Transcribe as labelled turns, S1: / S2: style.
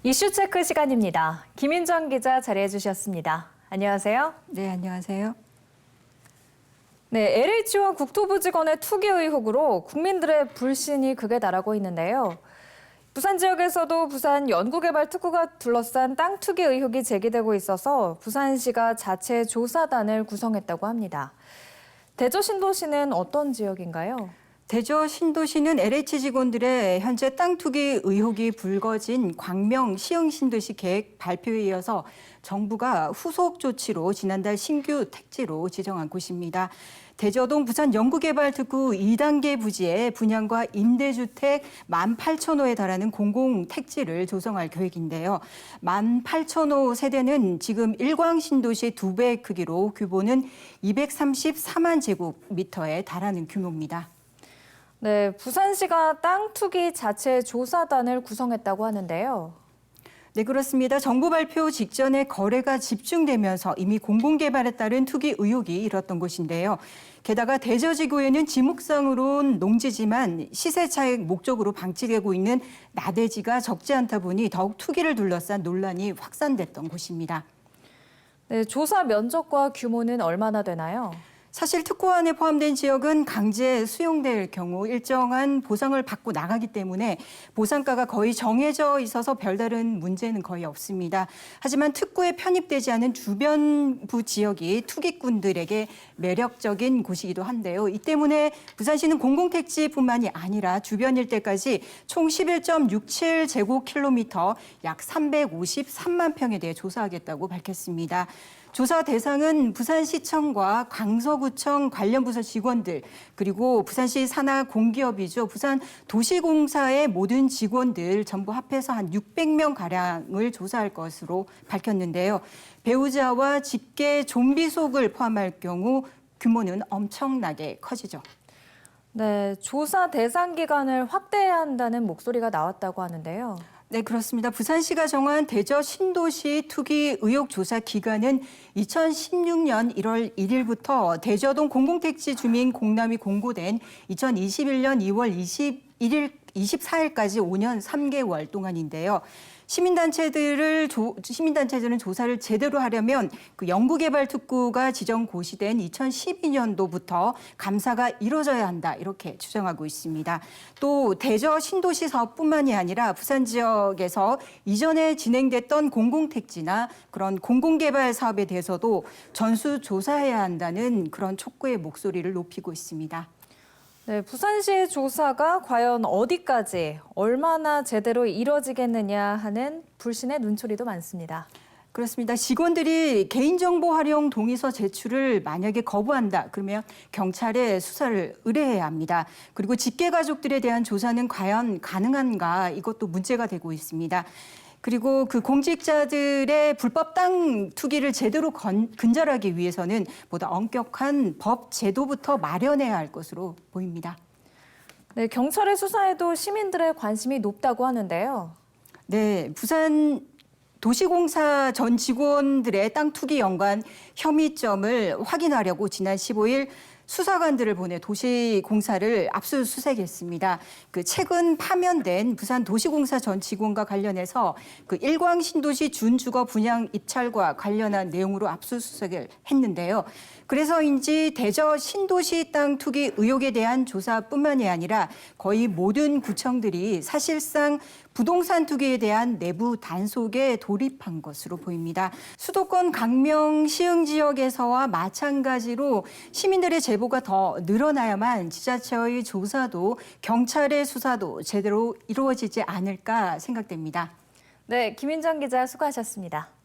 S1: 이슈 체크 시간입니다. 김인정 기자 자리해 주셨습니다. 안녕하세요.
S2: 네, 안녕하세요.
S1: 네, LH와 국토부 직원의 투기 의혹으로 국민들의 불신이 극에 달하고 있는데요. 부산 지역에서도 부산 연구개발특구가 둘러싼 땅 투기 의혹이 제기되고 있어서 부산시가 자체 조사단을 구성했다고 합니다. 대저 신도시는 어떤 지역인가요?
S2: 대저 신도시는 LH 직원들의 현재 땅 투기 의혹이 불거진 광명 시흥 신도시 계획 발표에 이어서 정부가 후속 조치로 지난달 신규 택지로 지정한 곳입니다. 대저동 부산 연구개발특구 2단계 부지에 분양과 임대주택 18,000호에 달하는 공공택지를 조성할 계획인데요. 18,000호 세대는 지금 일광신도시 2배 크기로 규모는 234만 제곱미터에 달하는 규모입니다.
S1: 네, 부산시가 땅 투기 자체 조사단을 구성했다고 하는데요.
S2: 네, 그렇습니다. 정부 발표 직전에 거래가 집중되면서 이미 공공개발에 따른 투기 의혹이 일었던 곳인데요. 게다가 대저지구에는 지목상으론 농지지만 시세 차익 목적으로 방치되고 있는 나대지가 적지 않다 보니 더욱 투기를 둘러싼 논란이 확산됐던 곳입니다.
S1: 네, 조사 면적과 규모는 얼마나 되나요?
S2: 사실 특구안에 포함된 지역은 강제 수용될 경우 일정한 보상을 받고 나가기 때문에 보상가가 거의 정해져 있어서 별다른 문제는 거의 없습니다. 하지만 특구에 편입되지 않은 주변부 지역이 투기꾼들에게 매력적인 곳이기도 한데요. 이 때문에 부산시는 공공택지뿐만이 아니라 주변 일대까지 총 11.67제곱킬로미터 약 353만 평에 대해 조사하겠다고 밝혔습니다. 조사 대상은 부산시청과 강서구청 관련 부서 직원들 그리고 부산시 산하 공기업이죠. 부산도시공사의 모든 직원들 전부 합해서 한 600명가량을 조사할 것으로 밝혔는데요. 배우자와 직계 좀비속을 포함할 경우 규모는 엄청나게 커지죠.
S1: 네, 조사 대상 기간을 확대해야 한다는 목소리가 나왔다고 하는데요.
S2: 네, 그렇습니다. 부산시가 정한 대저 신도시 투기 의혹 조사 기간은 2016년 1월 1일부터 대저동 공공택지 주민 공람이 공고된 2021년 2월 24일까지 5년 3개월 동안인데요. 시민단체들은 조사를 제대로 하려면 그 연구개발특구가 지정 고시된 2012년도부터 감사가 이뤄져야 한다 이렇게 주장하고 있습니다. 또 대저 신도시 사업뿐만이 아니라 부산 지역에서 이전에 진행됐던 공공택지나 그런 공공개발 사업에 대해서도 전수조사해야 한다는 그런 촉구의 목소리를 높이고 있습니다.
S1: 네, 부산시의 조사가 과연 어디까지 얼마나 제대로 이뤄지겠느냐 하는 불신의 눈초리도 많습니다.
S2: 그렇습니다. 직원들이 개인정보 활용 동의서 제출을 만약에 거부한다. 그러면 경찰에 수사를 의뢰해야 합니다. 그리고 직계가족들에 대한 조사는 과연 가능한가 이것도 문제가 되고 있습니다. 그리고 그 공직자들의 불법 땅 투기를 제대로 근절하기 위해서는 보다 엄격한 법 제도부터 마련해야 할 것으로 보입니다.
S1: 네, 경찰의 수사에도 시민들의 관심이 높다고 하는데요.
S2: 네, 부산 도시공사 전 직원들의 땅 투기 연관 혐의점을 확인하려고 지난 15일 수사관들을 보내 도시공사를 압수수색했습니다. 그 최근 파면된 부산 도시공사 전 직원과 관련해서 그 일광신도시 준주거 분양 입찰과 관련한 내용으로 압수수색을 했는데요. 그래서인지 대저 신도시 땅 투기 의혹에 대한 조사뿐만이 아니라 거의 모든 구청들이 사실상 부동산 투기에 대한 내부 단속에 돌입한 것으로 보입니다. 수도권 강명 시흥 지역에서와 마찬가지로 시민들의 제보가 더 늘어나야만 지자체의 조사도 경찰의 수사도 제대로 이루어지지 않을까 생각됩니다.
S1: 네, 김인정 기자 수고하셨습니다.